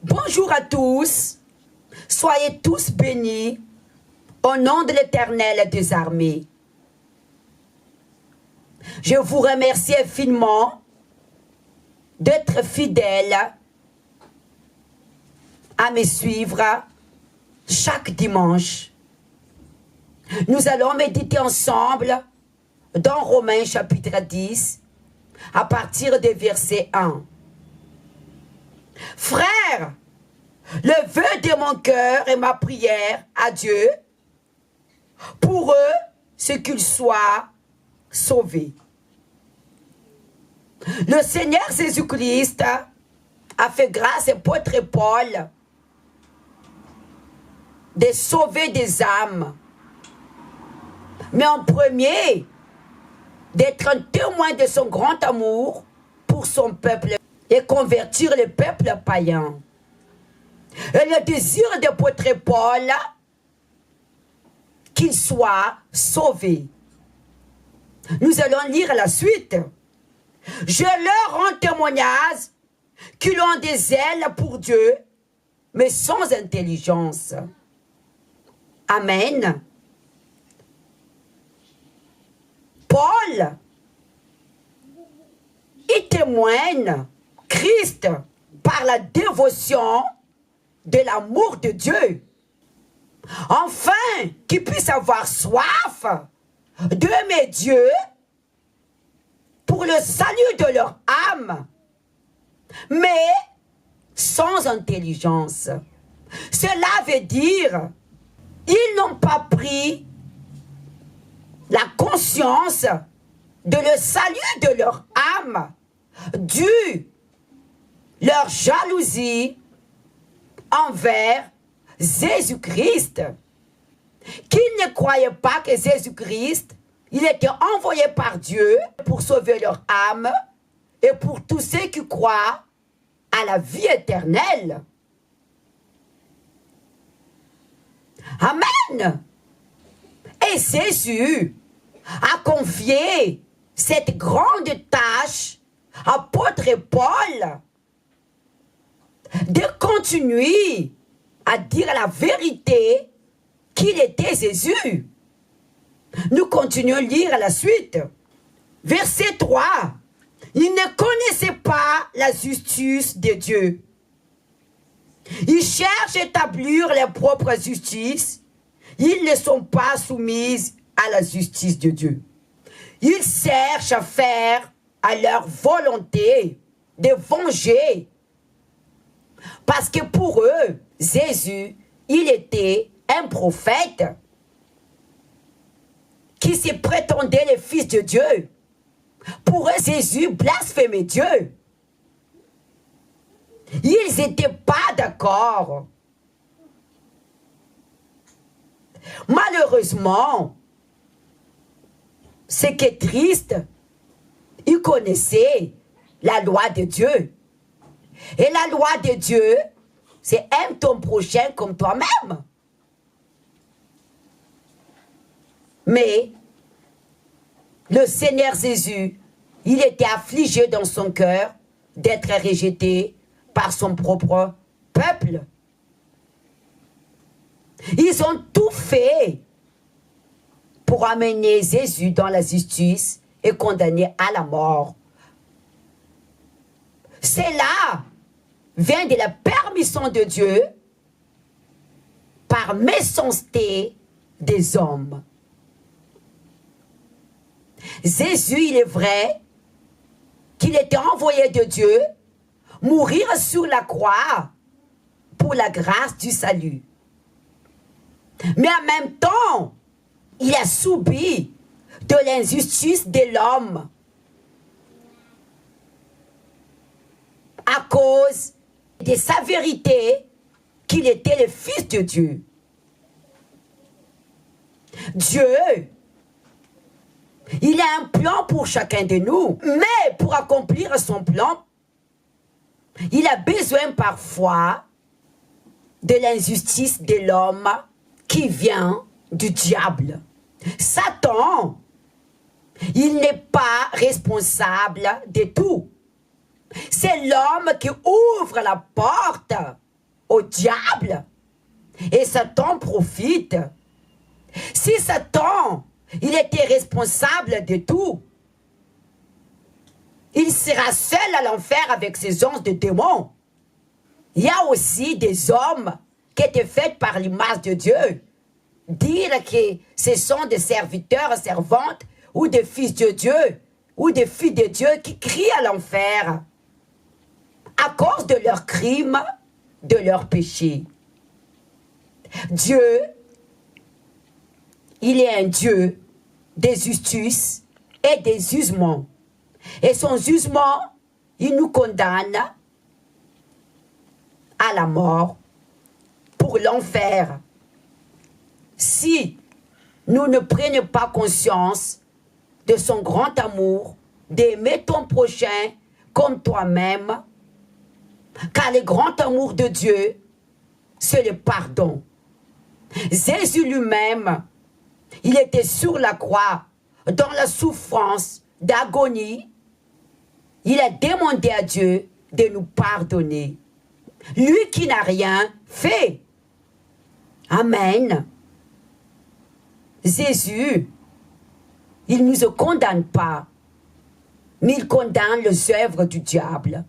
Bonjour à tous, soyez tous bénis au nom de l'Éternel des armées. Je vous remercie infiniment d'être fidèles à me suivre chaque dimanche. Nous allons méditer ensemble dans Romains chapitre 10 à partir du verset 1. Frères, le vœu de mon cœur et ma prière à Dieu, pour eux, c'est qu'ils soient sauvés. Le Seigneur Jésus-Christ a fait grâce à l'apôtre Paul de sauver des âmes. Mais en premier, d'être un témoin de son grand amour pour son peuple et convertir le peuple païen. Et le désir de l'apôtre Paul, qu'il soit sauvé. Nous allons lire la suite. Je leur rends témoignage qu'ils ont des ailes pour Dieu, mais sans intelligence. Amen. Paul, il témoigne Christ par la dévotion de l'amour de Dieu, afin qu'ils puissent avoir soif d'aimer Dieu pour le salut de leur âme, mais sans intelligence. Cela veut dire ils n'ont pas pris la conscience de le salut de leur âme dû leur jalousie envers Jésus-Christ, qu'ils ne croyaient pas que Jésus-Christ, il était envoyé par Dieu pour sauver leur âme et pour tous ceux qui croient à la vie éternelle. Amen. Et Jésus a confié cette grande tâche à l'apôtre Paul de continuer à dire la vérité qu'il était Jésus. Nous continuons à lire la suite. Verset 3. Ils ne connaissaient pas la justice de Dieu. Ils cherchent à établir leur propre justice. Ils ne sont pas soumis à la justice de Dieu. Ils cherchent à faire à leur volonté de venger. Parce que pour eux, Jésus, il était un prophète qui se prétendait le Fils de Dieu. Pour eux, Jésus blasphémait Dieu. Ils n'étaient pas d'accord. Malheureusement, ce qui est triste, ils connaissaient la loi de Dieu. Et la loi de Dieu, c'est aime ton prochain comme toi-même. Mais le Seigneur Jésus, il était affligé dans son cœur d'être rejeté par son propre peuple. Ils ont tout fait pour amener Jésus dans la justice et condamner à la mort. Cela vient de la permission de Dieu par méchanceté des hommes. Jésus, il est vrai qu'il était envoyé de Dieu mourir sur la croix pour la grâce du salut. Mais en même temps, il a subi de l'injustice de l'homme à cause de sa vérité qu'il était le Fils de Dieu. Dieu, il a un plan pour chacun de nous, mais pour accomplir son plan, il a besoin parfois de l'injustice de l'homme qui vient du diable. Satan, il n'est pas responsable de tout. C'est l'homme qui ouvre la porte au diable et Satan profite. Si Satan, il était responsable de tout, il sera seul à l'enfer avec ses anges de démons. Il y a aussi des hommes qui étaient faits par l'image de Dieu. Dire que ce sont des serviteurs, servantes, ou des fils de Dieu, ou des filles de Dieu qui crient à l'enfer à cause de leurs crimes, de leurs péchés. Dieu, il est un Dieu des justices et des jugements. Et son jugement, il nous condamne à la mort pour l'enfer. Si nous ne prenons pas conscience de son grand amour, d'aimer ton prochain comme toi-même, car le grand amour de Dieu, c'est le pardon. Jésus lui-même, il était sur la croix, dans la souffrance d'agonie. Il a demandé à Dieu de nous pardonner. Lui qui n'a rien fait. Amen. Jésus, il ne nous condamne pas, mais il condamne les œuvres du diable.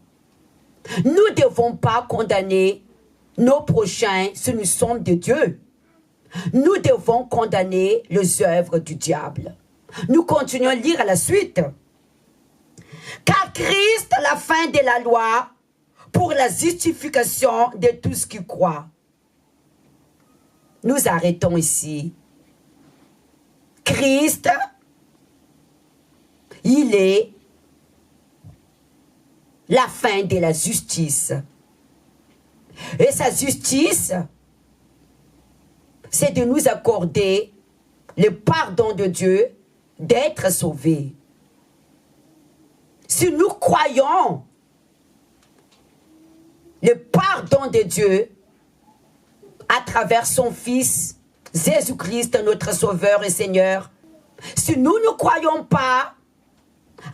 Nous ne devons pas condamner nos prochains si nous sommes de Dieu. Nous devons condamner les œuvres du diable. Nous continuons à lire à la suite. Car Christ, la fin de la loi, pour la justification de tout ce qui croit. Nous arrêtons ici. Christ, il est la fin de la justice. Et sa justice, c'est de nous accorder le pardon de Dieu, d'être sauvés. Si nous croyons le pardon de Dieu à travers son Fils, Jésus-Christ, notre Sauveur et Seigneur, si nous ne croyons pas,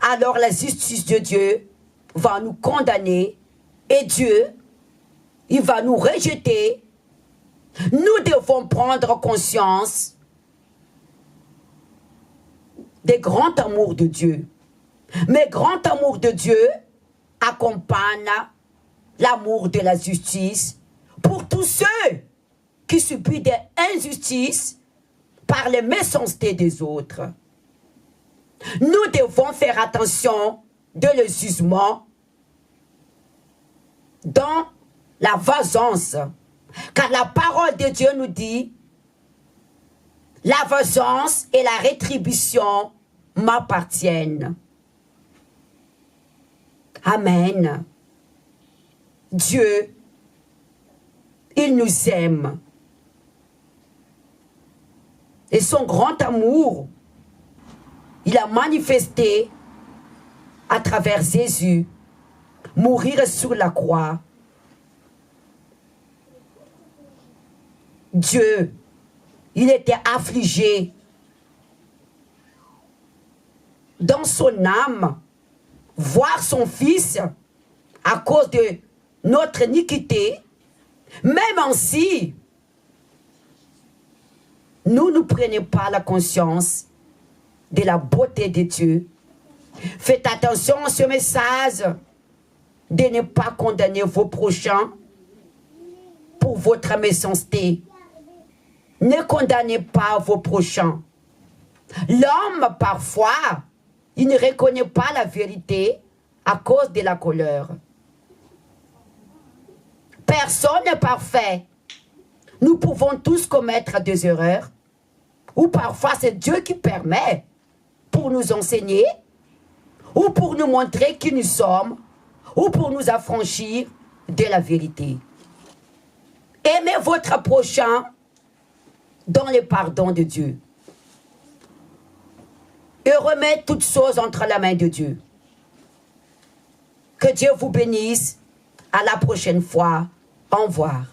alors la justice de Dieu va nous condamner et Dieu, il va nous rejeter. Nous devons prendre conscience des grands amours de Dieu. Mais grand amour de Dieu accompagne l'amour de la justice pour tous ceux qui subissent des injustices par les méchancetés des autres. Nous devons faire attention de le jugement dans la vengeance. Car la parole de Dieu nous dit, la vengeance et la rétribution m'appartiennent. Amen. Dieu, il nous aime. Et son grand amour, il a manifesté à travers Jésus, mourir sur la croix. Dieu, il était affligé dans son âme, voir son Fils à cause de notre iniquité, même ainsi, nous ne prenons pas la conscience de la beauté de Dieu. Faites attention à ce message de ne pas condamner vos prochains pour votre méchanceté. Ne condamnez pas vos prochains. L'homme, parfois, il ne reconnaît pas la vérité à cause de la colère. Personne n'est parfait. Nous pouvons tous commettre des erreurs. Ou parfois c'est Dieu qui permet pour nous enseigner, ou pour nous montrer qui nous sommes, ou pour nous affranchir de la vérité. Aimez votre prochain dans le pardon de Dieu. Et remettez toutes choses entre la main de Dieu. Que Dieu vous bénisse. À la prochaine fois. Au revoir.